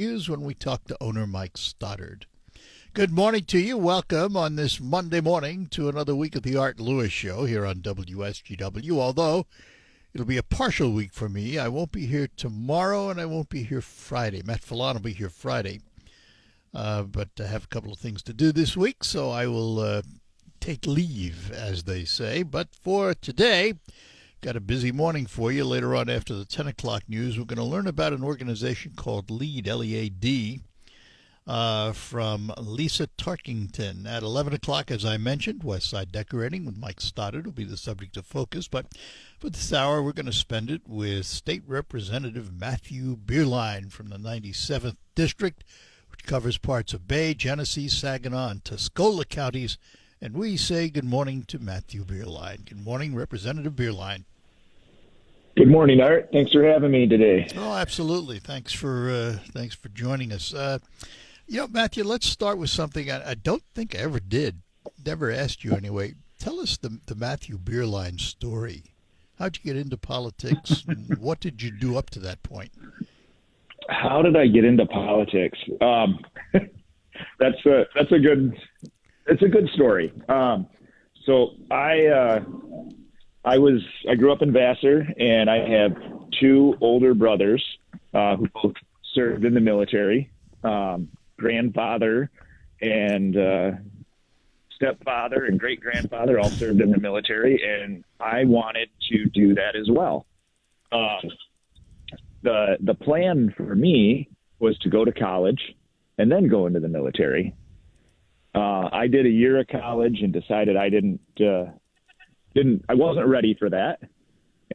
News when we talk to owner Mike Stoddard. Good morning to you. Welcome on this Monday morning to another week of the Art Lewis Show here on WSGW. Although it'll be a partial week for me. I won't be here tomorrow and I won't be here Friday. Matt Fallon will be here Friday. But I have a couple of things to do this week, so I will take leave, as they say. But for today, got a busy morning for you. Later on after the 10 o'clock news, we're going to learn about an organization called LEAD, L-E-A-D, from Lisa Tarkington. At 11 o'clock, as I mentioned, Westside Decorating with Mike Stoddard will be the subject of focus. But for this hour, we're going to spend it with State Representative Matthew Bierlein from the 97th District, which covers parts of Bay, Genesee, Saginaw, and Tuscola counties. And we say good morning to Matthew Bierlein. Good morning, Representative Bierlein. Good morning, Art. Thanks for having me today. Oh, absolutely. Thanks for joining us. Matthew, let's start with something I don't think I ever did. Never asked you anyway. Tell us the Matthew Bierlein story. How'd you get into politics? And what did you do up to that point? How did I get into politics? That's a good story. So I grew up in Vassar, and I have two older brothers who both served in the military. Grandfather and stepfather and great grandfather all served in the military, and I wanted to do that as well. The plan for me was to go to college and then go into the military. I did a year of college and decided I wasn't ready for that.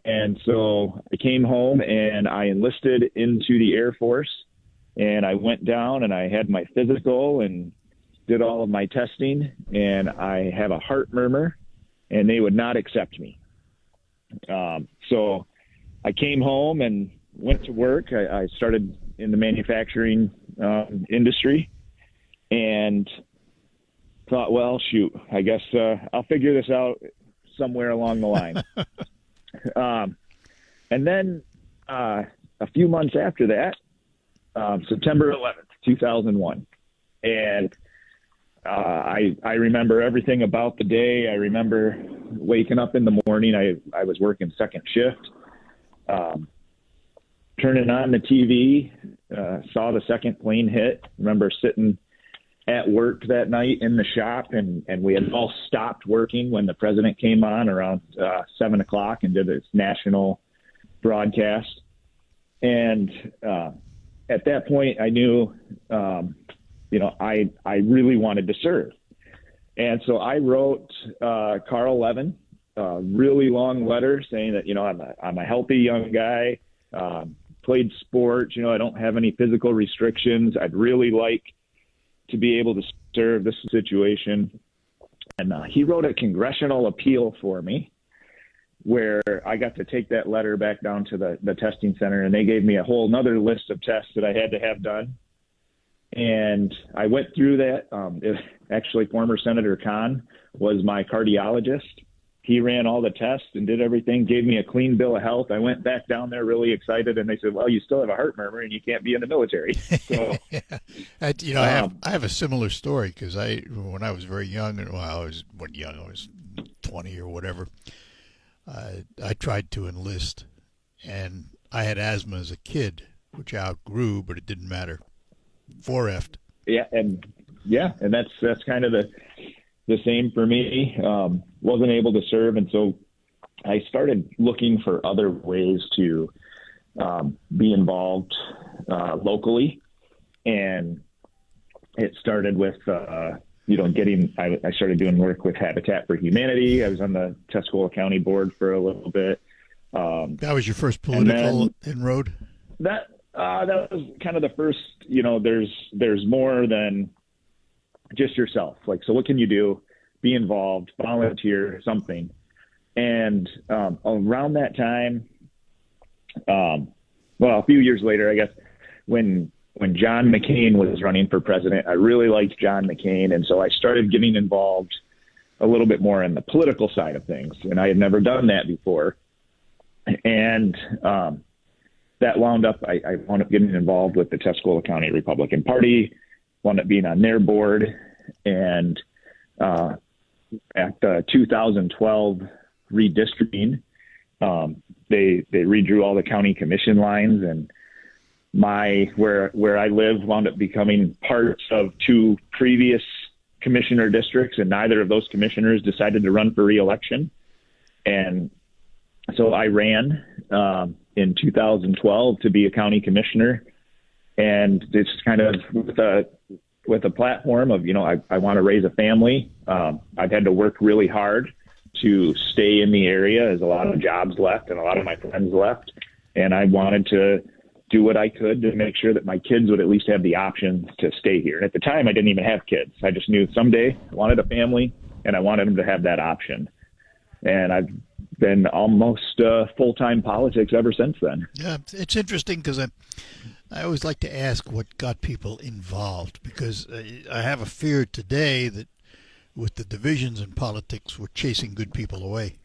And so I came home and I enlisted into the Air Force, and I went down and I had my physical and did all of my testing, and I have a heart murmur and they would not accept me. So I came home and went to work. I started in the manufacturing industry and thought, well, shoot, I guess I'll figure this out somewhere along the line. And then a few months after that, September 11th, 2001. And I remember everything about the day. I remember waking up in the morning. I was working second shift, turning on the TV, saw the second plane hit. Remember sitting at work that night in the shop, and we had all stopped working when the president came on around 7 o'clock and did his national broadcast. And at that point, I knew, I really wanted to serve. And so I wrote Carl Levin a really long letter saying that, I'm a healthy young guy, played sports, I don't have any physical restrictions. I'd really like to be able to serve this situation. And he wrote a congressional appeal for me where I got to take that letter back down to the testing center, and they gave me a whole nother list of tests that I had to have done. And I went through that. Actually, former Senator Kahn was my cardiologist. He ran all the tests and did everything, gave me a clean bill of health. I went back down there really excited, and they said, well, you still have a heart murmur and you can't be in the military. So, I have a similar story because when I was very young, I was 20 or whatever, I tried to enlist, and I had asthma as a kid, which I outgrew, but it didn't matter. 4F'd. And that's kind of the same for me. Wasn't able to serve, and so I started looking for other ways to be involved locally, and it started with I started doing work with Habitat for Humanity. I was on the Tuscola County board for a little bit. That was your first political inroad? That was kind of the first. There's more than just yourself. Like, so what can you do? Be involved, volunteer, something. And around that time, a few years later, I guess, when John McCain was running for president, I really liked John McCain. And so I started getting involved a little bit more in the political side of things. And I had never done that before. And that wound up, I wound up getting involved with the Tuscola County Republican Party, wound up being on their board. And at the 2012 redistricting, they redrew all the county commission lines, and where I live wound up becoming part of two previous commissioner districts, and neither of those commissioners decided to run for re-election. And so I ran in 2012 to be a county commissioner, and it's kind of with a platform of, I want to raise a family. I've had to work really hard to stay in the area, as a lot of jobs left and a lot of my friends left, and I wanted to do what I could to make sure that my kids would at least have the option to stay here. And at the time, I didn't even have kids. I just knew someday I wanted a family, and I wanted them to have that option. And I've been almost full-time politics ever since then. Yeah, it's interesting because I always like to ask what got people involved, because I have a fear today that with the divisions in politics, we're chasing good people away.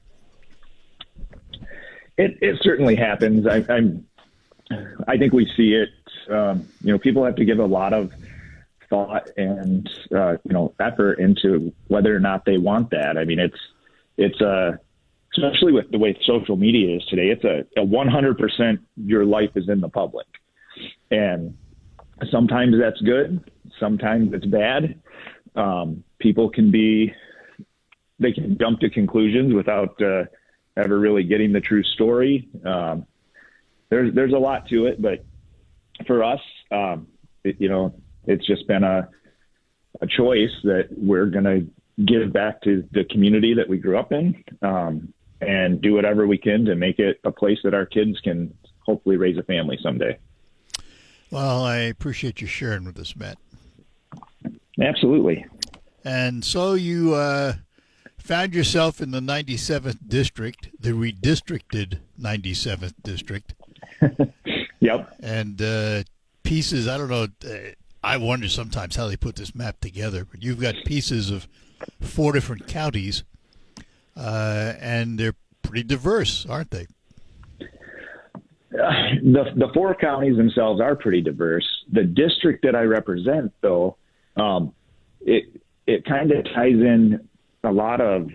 It certainly happens. I think we see it. People have to give a lot of thought and effort into whether or not they want that. I mean, it's especially with the way social media is today. It's a 100% your life is in the public, and sometimes that's good, sometimes it's bad. People can jump to conclusions without ever really getting the true story. There's a lot to it, but for us, it's just been a choice that we're going to give back to the community that we grew up in, and do whatever we can to make it a place that our kids can hopefully raise a family someday. Well, I appreciate you sharing with us, Matt. Absolutely. And so you found yourself in the 97th district, the redistricted 97th district. Yep. And pieces, I don't know, I wonder sometimes how they put this map together, but you've got pieces of 4 different counties, and they're pretty diverse, aren't they? The 4 counties themselves are pretty diverse. The district that I represent, though, it kind of ties in a lot of,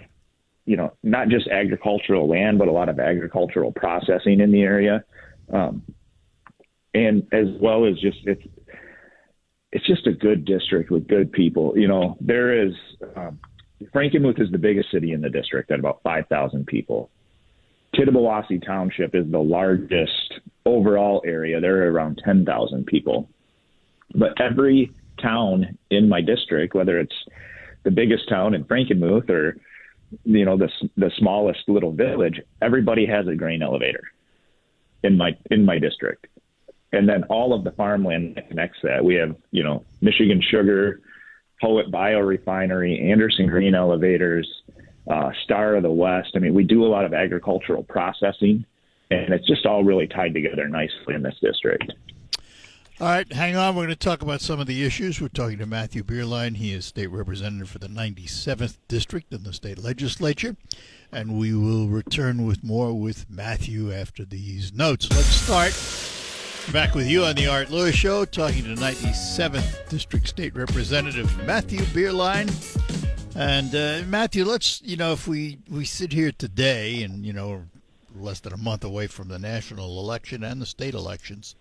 not just agricultural land, but a lot of agricultural processing in the area. And as well as just, it's just a good district with good people. There is, Frankenmuth is the biggest city in the district at about 5,000 people. Tittabawassee Township is the largest overall area. There are around 10,000 people. But every town in my district, whether it's the biggest town in Frankenmuth or, the smallest little village, everybody has a grain elevator in my district. And then all of the farmland that connects that. We have, Michigan Sugar, Poet Biorefinery, Anderson Grain Elevators, Star of the West. I mean, we do a lot of agricultural processing, and it's just all really tied together nicely in this district. All right, hang on. We're going to talk about some of the issues. We're talking to Matthew Bierlein. He is state representative for the 97th district in the state legislature. And we will return with more with Matthew after these notes. Let's start back with you on the Art Lewis Show, talking to 97th district state representative Matthew Bierlein. And Matthew, let's, if we sit here today and, less than a month away from the national election and the state elections,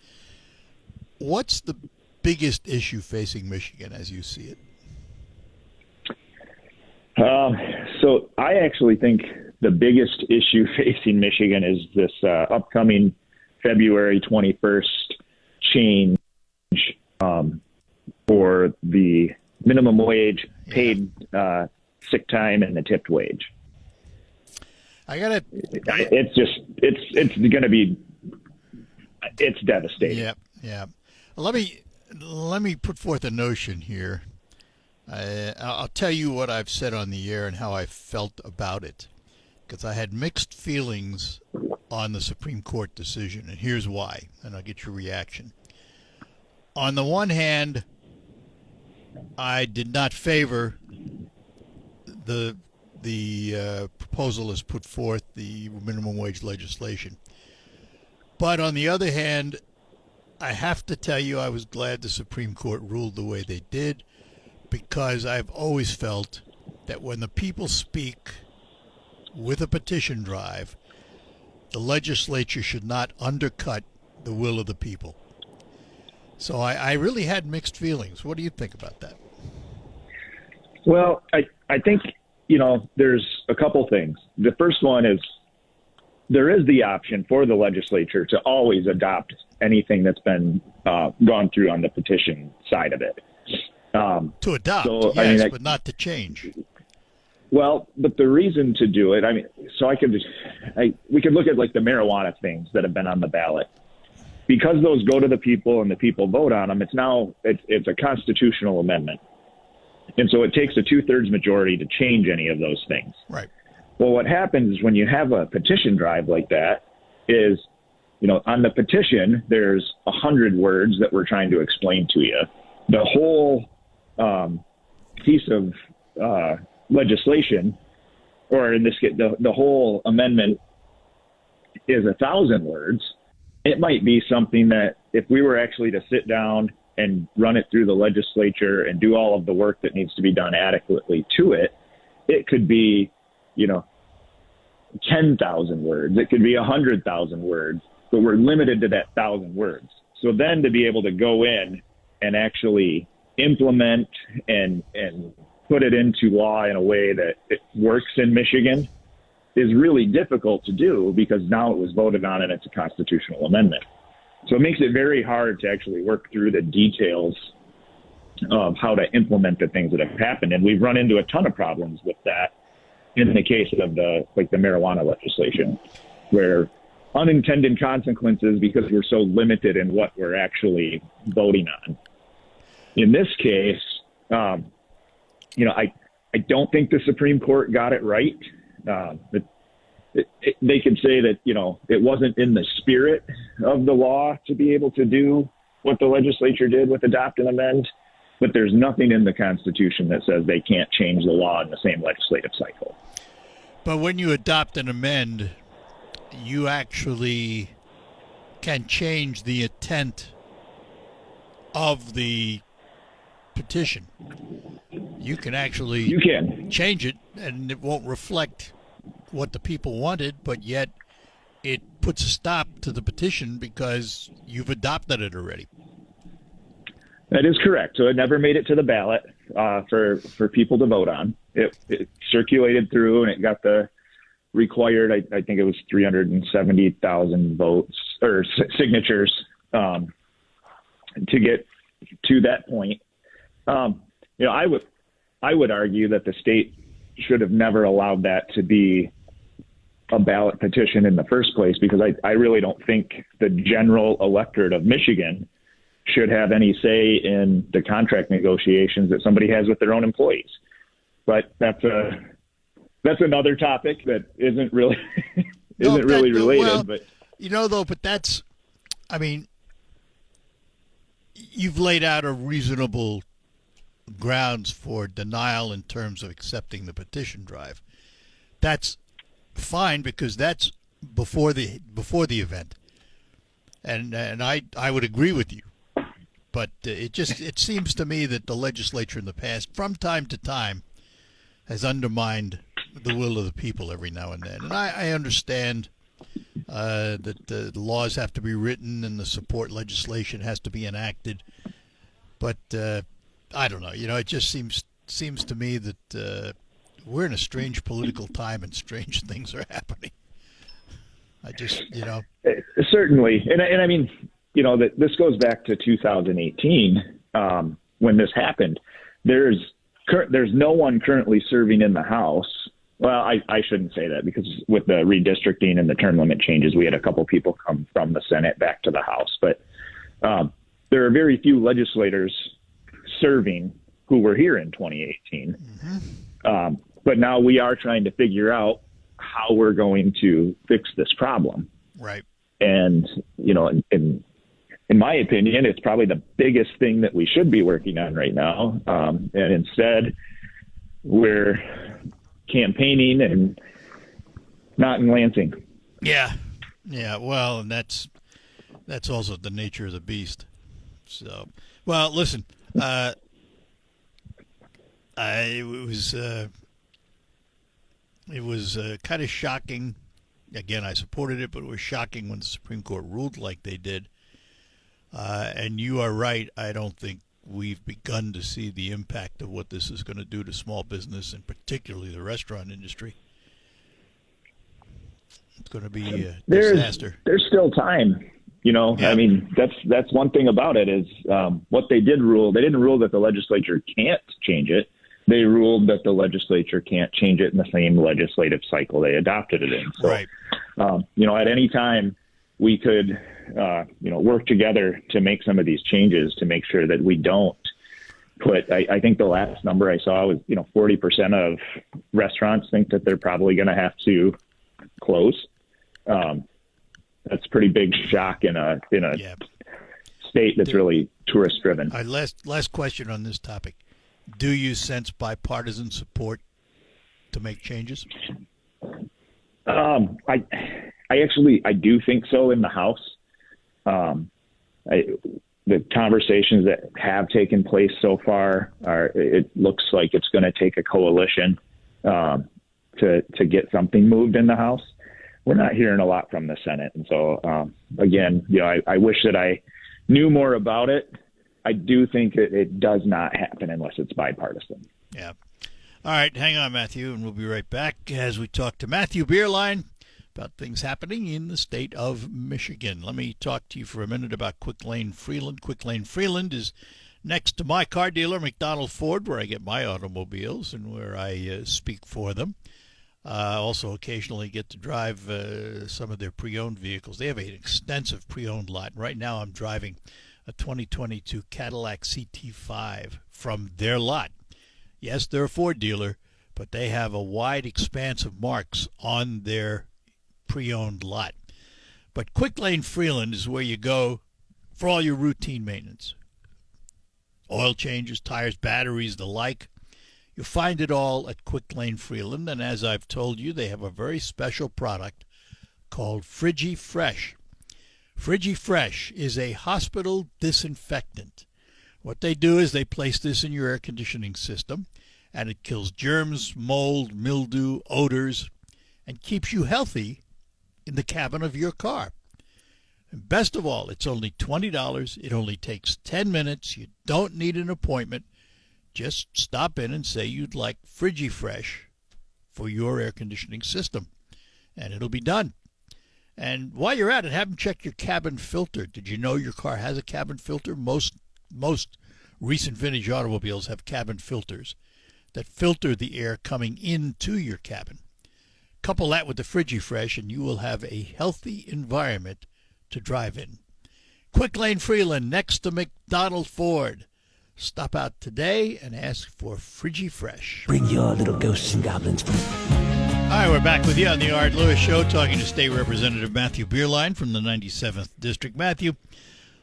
what's the biggest issue facing Michigan as you see it? So I actually think the biggest issue facing Michigan is this upcoming February 21st change for the minimum wage, paid sick time, and the tipped wage. It's going to be, it's devastating. Yeah. Let me put forth a notion here. I'll tell you what I've said on the air and how I felt about it, because I had mixed feelings on the Supreme Court decision, and here's why, and I'll get your reaction. On the one hand, I did not favor the proposal as put forth, the minimum wage legislation. But on the other hand, I have to tell you I was glad the Supreme Court ruled the way they did, because I've always felt that when the people speak with a petition drive, the legislature should not undercut the will of the people. So I really had mixed feelings. What do you think about that? Well, I think, there's a couple things. The first one is there is the option for the legislature to always adopt anything that's been gone through on the petition side of it. To adopt, so, yes, but not to change. Well, but the reason to do it, we could look at like the marijuana things that have been on the ballot. Because those go to the people and the people vote on them, it's a constitutional amendment. And so it takes a 2/3 majority to change any of those things. Right. Well, what happens is when you have a petition drive like that is, on the petition, there's 100 words that we're trying to explain to you. The whole piece of legislation, or in this case, the whole amendment is 1,000 words. It might be something that if we were actually to sit down and run it through the legislature and do all of the work that needs to be done adequately to it, it could be, 10,000 words. It could be 100,000 words, but we're limited to that 1,000 words. So then to be able to go in and actually implement and put it into law in a way that it works in Michigan is really difficult to do, because now it was voted on and it's a constitutional amendment. So it makes it very hard to actually work through the details of how to implement the things that have happened. And we've run into a ton of problems with that in the case of the marijuana legislation, where unintended consequences because we're so limited in what we're actually voting on. In this case, I don't think the Supreme Court got it right. They could say that, it wasn't in the spirit of the law to be able to do what the legislature did with adopt and amend, but there's nothing in the Constitution that says they can't change the law in the same legislative cycle. But when you adopt and amend, you actually can change the intent of the petition. You can actually change it, and it won't reflect what the people wanted, but yet it puts a stop to the petition because you've adopted it already. That is correct. So it never made it to the ballot for people to vote on. It circulated through, and it got the required, I think it was 370,000 votes or signatures to get to that point. I would argue that the state should have never allowed that to be a ballot petition in the first place, because I really don't think the general electorate of Michigan should have any say in the contract negotiations that somebody has with their own employees. But that's another topic that isn't really related. Well, but but that's, you've laid out a reasonable grounds for denial in terms of accepting the petition drive. That's fine, because that's before the event, and I would agree with you. But it seems to me that the legislature in the past, from time to time, has undermined the will of the people every now and then. And I understand that the laws have to be written and the support legislation has to be enacted. But I don't know. It just seems to me that we're in a strange political time and strange things are happening. I just, Certainly. And I mean, this goes back to 2018 when this happened. There's no one currently serving in the House. Well, I shouldn't say that, because with the redistricting and the term limit changes, we had a couple people come from the Senate back to the House. But there are very few legislators serving who were here in 2018. Mm-hmm. But now we are trying to figure out how we're going to fix this problem. Right. And, in my opinion, it's probably the biggest thing that we should be working on right now. And instead, we're campaigning and not in Lansing. Yeah. Well, and that's That's also the nature of the beast. So, well, listen, it was kind of shocking. Again, I supported it, but it was shocking when the Supreme Court ruled like they did. And you are right. I don't think we've begun to see the impact of what this is going to do to small business and particularly the restaurant industry. It's going to be a disaster. There's still time. Yeah. I mean, that's one thing about it is what they did rule. They didn't rule that the legislature can't change it. They ruled that the legislature can't change it in the same legislative cycle they adopted it in. So, right. At any time we could, work together to make some of these changes to make sure that we don't put, I think the last number I saw was, 40% of restaurants think that they're probably going to have to close. That's a pretty big shock in a state that's really tourist driven. Last question on this topic. Do you sense bipartisan support to make changes? I do think so in the House. The conversations that have taken place so far it looks like it's going to take a coalition to get something moved in the House. We're not hearing a lot from the Senate. And so, again, I wish that I knew more about it. I do think that it does not happen unless it's bipartisan. Yeah. All right, hang on, Matthew, and we'll be right back as we talk to Matthew Bierlein about things happening in the state of Michigan. Let me talk to you for a minute about Quick Lane Freeland. Quick Lane Freeland is next to my car dealer, McDonald Ford, where I get my automobiles and where I speak for them. Also occasionally get to drive some of their pre-owned vehicles. They have an extensive pre-owned lot. Right now I'm driving a 2022 Cadillac CT5 from their lot. Yes, they're a Ford dealer, but they have a wide expanse of marks on their pre-owned lot. But Quick Lane Freeland is where you go for all your routine maintenance. Oil changes, tires, batteries, the like. You'll find it all at Quick Lane Freeland, and as I've told you, they have a very special product called FrigiFresh. FrigiFresh is a hospital disinfectant. What they do is they place this in your air conditioning system, and it kills germs, mold, mildew, odors, and keeps you healthy in the cabin of your car. And best of all, it's only $20. It only takes 10 minutes. You don't need an appointment. Just stop in and say you'd like FrigiFresh for your air conditioning system, and it'll be done. And while you're at it, have them check your cabin filter. Did you know your car has a cabin filter? Most recent vintage automobiles have cabin filters that filter the air coming into your cabin. Couple that with the FrigiFresh, and you will have a healthy environment to drive in. Quick Lane Freeland, next to McDonald Ford. Stop out today and ask for FrigiFresh. Bring your little ghosts and goblins. All right, we're back with you on the Art Lewis Show, talking to State Representative Matthew Bierlein from the 97th District. Matthew,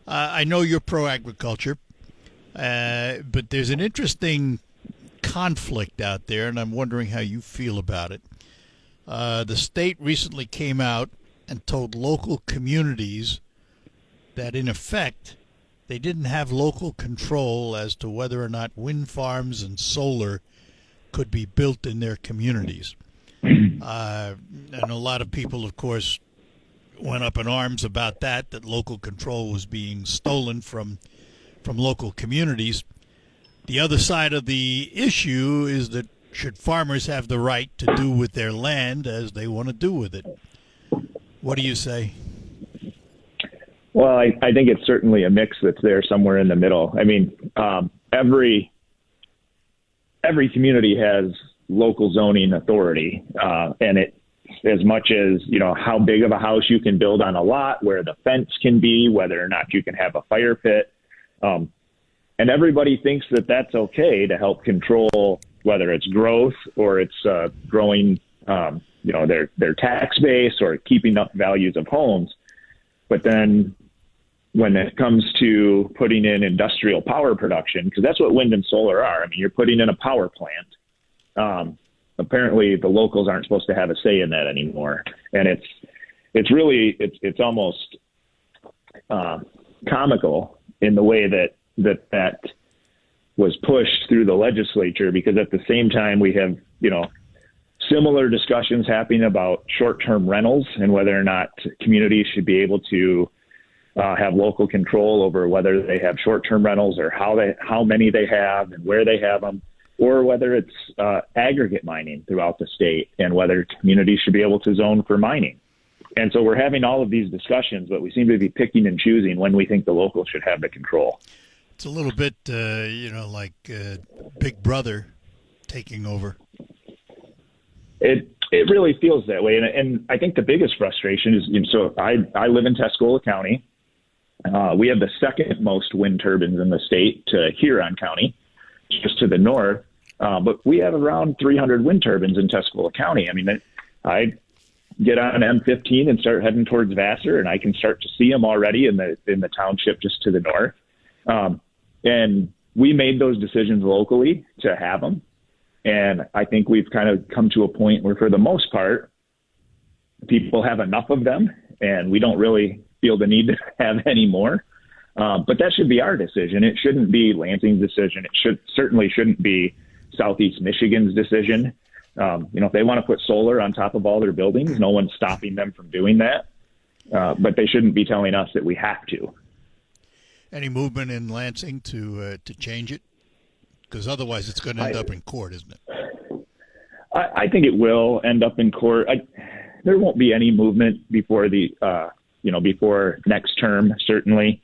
I know you're pro-agriculture, but there's an interesting conflict out there, and I'm wondering how you feel about it. The state recently came out and told local communities that, in effect, they didn't have local control as to whether or not wind farms and solar could be built in their communities. And a lot of people, of course, went up in arms about that local control was being stolen from local communities. The other side of the issue is that should farmers have the right to do with their land as they want to do with it? What do you say? Well, I think it's certainly a mix that's there somewhere in the middle. I mean, every community has local zoning authority, and it, as much as, how big of a house you can build on a lot, where the fence can be, whether or not you can have a fire pit. And everybody thinks that that's okay to help control whether it's growth or it's growing, their tax base or keeping up values of homes. But then when it comes to putting in industrial power production, because that's what wind and solar are. I mean, you're putting in a power plant. Apparently the locals aren't supposed to have a say in that anymore. And it's almost comical in the way that was pushed through the legislature, because at the same time we have, similar discussions happening about short-term rentals and whether or not communities should be able to have local control over whether they have short-term rentals or how many they have and where they have them, or whether it's aggregate mining throughout the state and whether communities should be able to zone for mining. And so we're having all of these discussions, but we seem to be picking and choosing when we think the local should have the control. It's a little bit, like Big Brother taking over. It really feels that way. And I think the biggest frustration is, so I live in Tuscola County. We have the second most wind turbines in the state to Huron County, just to the north. But we have around 300 wind turbines in Tuscola County. I mean, I get on M15 and start heading towards Vassar, and I can start to see them already in the township just to the north. And we made those decisions locally to have them. And I think we've kind of come to a point where, for the most part, people have enough of them, and we don't really feel the need to have any more. But that should be our decision. It shouldn't be Lansing's decision. It certainly shouldn't be Southeast Michigan's decision. If they want to put solar on top of all their buildings, no one's stopping them from doing that. But they shouldn't be telling us that we have to. Any movement in Lansing to change it? Because otherwise it's going to end up in court, isn't it? I think it will end up in court. There won't be any movement before before next term, certainly.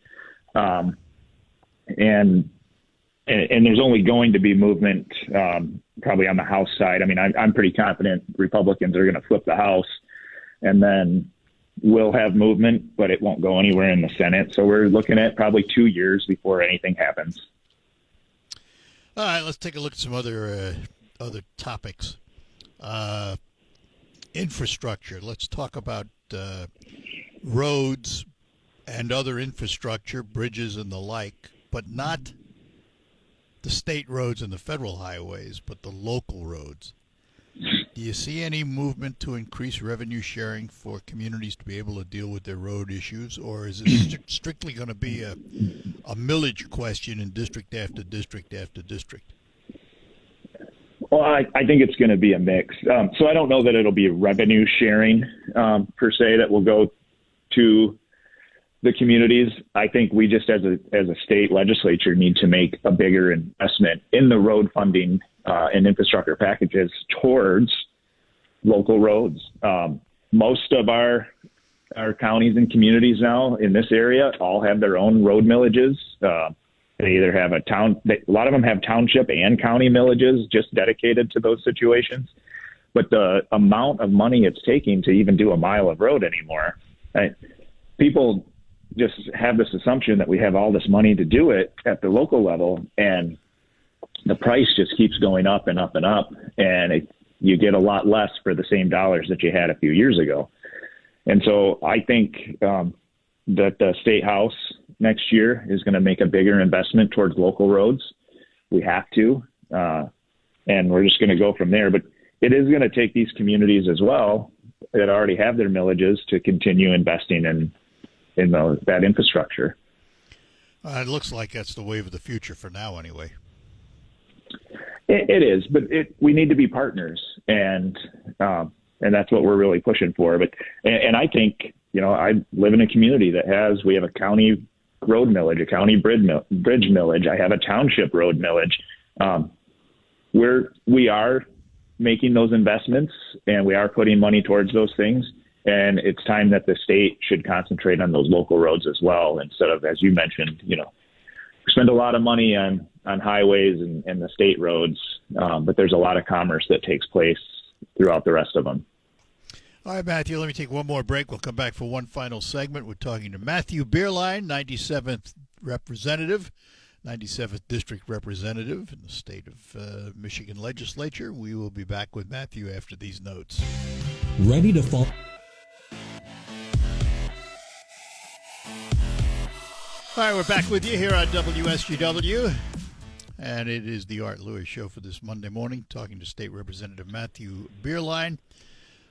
And there's only going to be movement probably on the House side. I mean, I'm pretty confident Republicans are going to flip the House, and then we'll have movement, but it won't go anywhere in the Senate. So we're looking at probably 2 years before anything happens. All right, let's take a look at some other topics. Infrastructure. Let's talk about roads and other infrastructure, bridges and the like, but not the state roads and the federal highways, but the local roads. Do you see any movement to increase revenue sharing for communities to be able to deal with their road issues, or is it strictly going to be a millage question in district after district after district? Well, I think it's going to be a mix. So I don't know that it'll be revenue sharing per se that will go to the communities. I think we just, as a state legislature, need to make a bigger investment in the road funding and infrastructure packages towards local roads. Most of our counties and communities now in this area all have their own road millages. They either have a lot of them have township and county millages just dedicated to those situations. But the amount of money it's taking to even do a mile of road anymore, people just have this assumption that we have all this money to do it at the local level, and the price just keeps going up and up and up, and you get a lot less for the same dollars that you had a few years ago. And so I think that the State House next year is going to make a bigger investment towards local roads. We have to, and we're just going to go from there. But it is going to take these communities as well that already have their millages to continue investing in that infrastructure. It looks like that's the wave of the future for now, anyway. It is, but we need to be partners, and that's what we're really pushing for. But I think, I live in a community that we have a county road millage, a county bridge millage. I have a township road millage. We are making those investments, and we are putting money towards those things. And it's time that the state should concentrate on those local roads as well, instead of, as you mentioned, we spend a lot of money on highways and the state roads, but there's a lot of commerce that takes place throughout the rest of them. All right, Matthew, let me take one more break. We'll come back for one final segment. We're talking to Matthew Bierlein, 97th Representative, 97th District Representative in the state of Michigan Legislature. We will be back with Matthew after these notes. Ready to fall? All right, we're back with you here on WSGW, and it is the Art Lewis Show for this Monday morning, talking to State Representative Matthew Bierlein.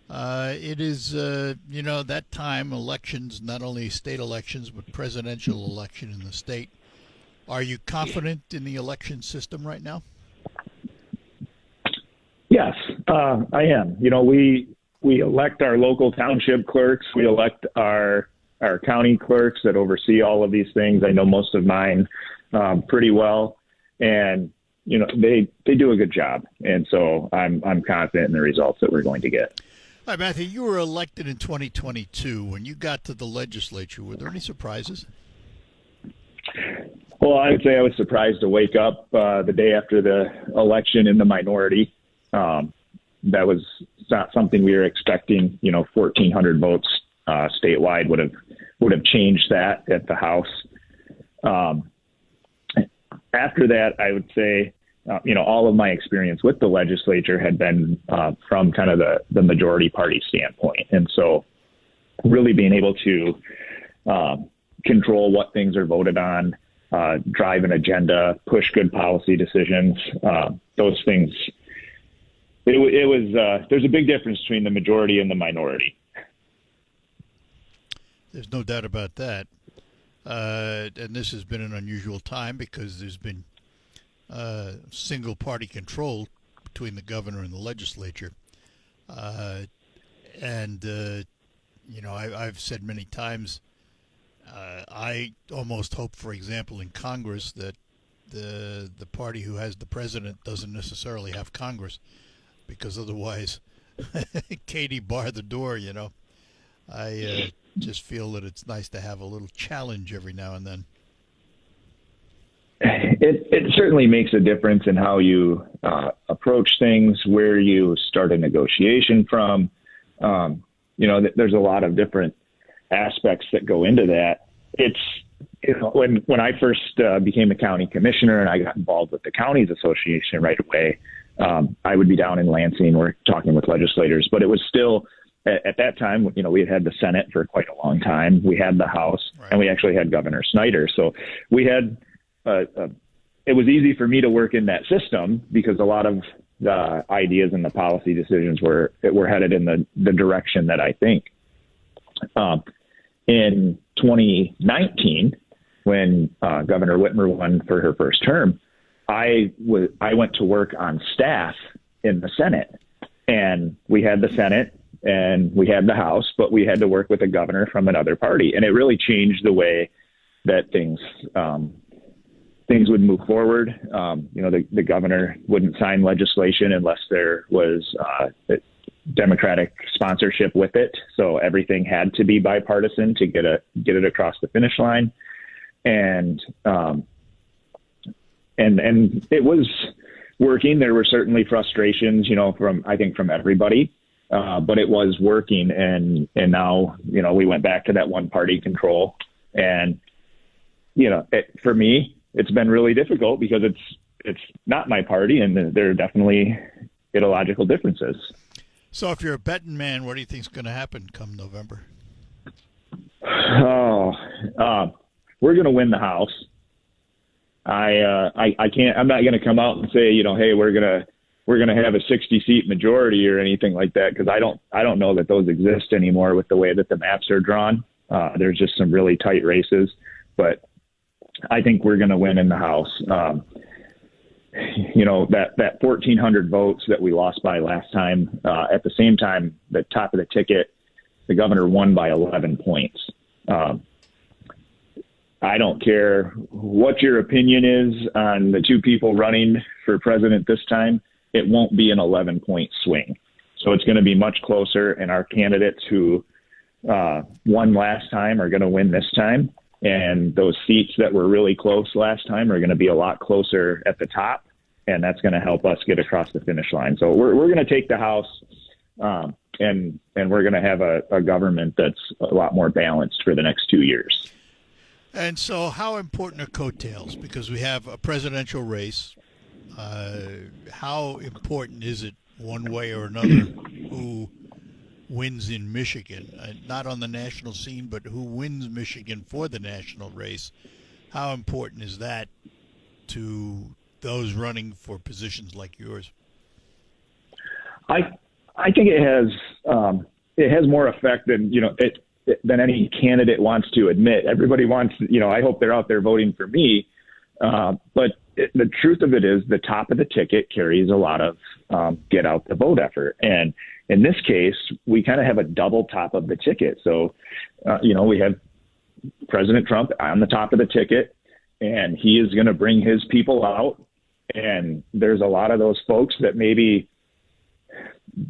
It is, that time, elections, not only state elections, but presidential election in the state. Are you confident in the election system right now? Yes, I am. We elect our local township clerks. We elect our county clerks that oversee all of these things. I know most of mine pretty well, and they do a good job. And so I'm confident in the results that we're going to get. All right, Matthew, you were elected in 2022. When you got to the legislature, were there any surprises? Well, I'd say I was surprised to wake up the day after the election in the minority. That was not something we were expecting. 1,400 votes statewide would have changed that at the House. After that, I would say, all of my experience with the legislature had been from kind of the majority party standpoint. And so really being able to control what things are voted on, drive an agenda, push good policy decisions, those things. It was there's a big difference between the majority and the minority. There's no doubt about that. And this has been an unusual time because there's been single party control between the governor and the legislature. I've said many times, I almost hope, for example, in Congress that the party who has the president doesn't necessarily have Congress, because otherwise, Katie bar the door, I just feel that it's nice to have a little challenge every now and then. It certainly makes a difference in how you approach things, where you start a negotiation from. There's a lot of different aspects that go into that. It's when I first became a county commissioner and I got involved with the counties association right away, I would be down in Lansing or talking with legislators, but it was still at that time, we had the Senate for quite a long time. We had the House, right, and we actually had Governor Snyder. So we had it was easy for me to work in that system because a lot of the ideas and the policy decisions were headed in the direction that I think. In 2019, when Governor Whitmer won for her first term, I went to work on staff in the Senate, and we had the Senate and we had the House, but we had to work with a governor from another party, and it really changed the way that things would move forward. The governor wouldn't sign legislation unless there was Democratic sponsorship with it. So everything had to be bipartisan to get it across the finish line. And it was working. There were certainly frustrations, from everybody, but it was working. And now, we went back to that one party control, and, for me, it's been really difficult because it's not my party, and there are definitely ideological differences. So if you're a betting man, what do you think is going to happen come November? We're going to win the House. I can't. I'm not going to come out and say, hey, we're going to have a 60-seat majority or anything like that, because I don't know that those exist anymore with the way that the maps are drawn. There's just some really tight races, but I think we're going to win in the House. That 1,400 votes that we lost by last time, at the same time, the top of the ticket, the governor won by 11 points. I don't care what your opinion is on the two people running for president this time. It won't be an 11-point swing. So it's going to be much closer, and our candidates who won last time are going to win this time. And those seats that were really close last time are going to be a lot closer at the top, and that's going to help us get across the finish line. So we're going to take the House, and we're going to have a government that's a lot more balanced for the next 2 years. And so how important are coattails? Because we have a presidential race. How important is it one way or another who wins in Michigan? Not on the national scene, but who wins Michigan for the national race? How important is that to those running for positions like yours? I think it has it has more effect than, than any candidate wants to admit. Everybody wants, I hope they're out there voting for me. But the truth of it is the top of the ticket carries a lot of get out the vote effort. And in this case, we kind of have a double top of the ticket. So, we have President Trump on the top of the ticket, and he is going to bring his people out. And there's a lot of those folks that maybe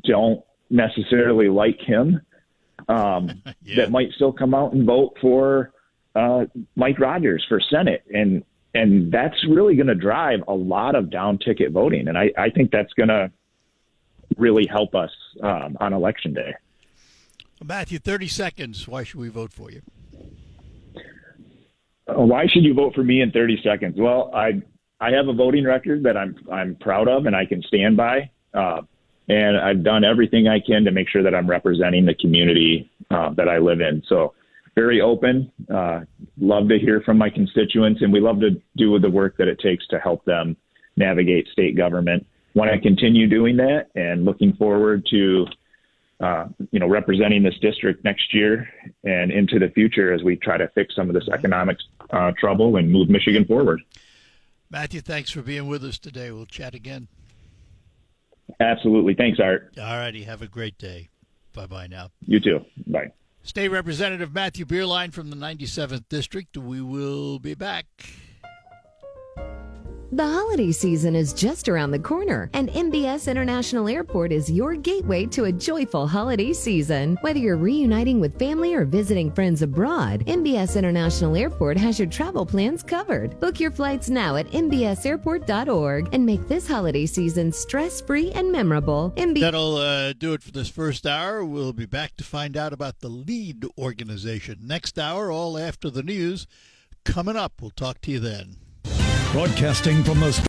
don't necessarily like him that might still come out and vote for Mike Rogers for Senate. And that's really going to drive a lot of down ticket voting. And I think that's going to really help us on Election Day. Matthew, 30 seconds. Why should we vote for you? Why should you vote for me in 30 seconds? Well, I have a voting record that I'm proud of and I can stand by. And I've done everything I can to make sure that I'm representing the community that I live in. So very open, love to hear from my constituents, and we love to do the work that it takes to help them navigate state government. Want to continue doing that and looking forward to, representing this district next year and into the future as we try to fix some of this economic trouble and move Michigan forward. Matthew, thanks for being with us today. We'll chat again. Absolutely. Thanks, Art. All righty. Have a great day. Bye-bye now. You too. Bye. State Representative Matthew Bierlein from the 97th District. We will be back. The holiday season is just around the corner, and MBS International Airport is your gateway to a joyful holiday season. Whether you're reuniting with family or visiting friends abroad, MBS International Airport has your travel plans covered. Book your flights now at mbsairport.org and make this holiday season stress-free and memorable. That'll do it for this first hour. We'll be back to find out about the LEAD organization. Next hour, all after the news. Coming up, we'll talk to you then. Broadcasting from the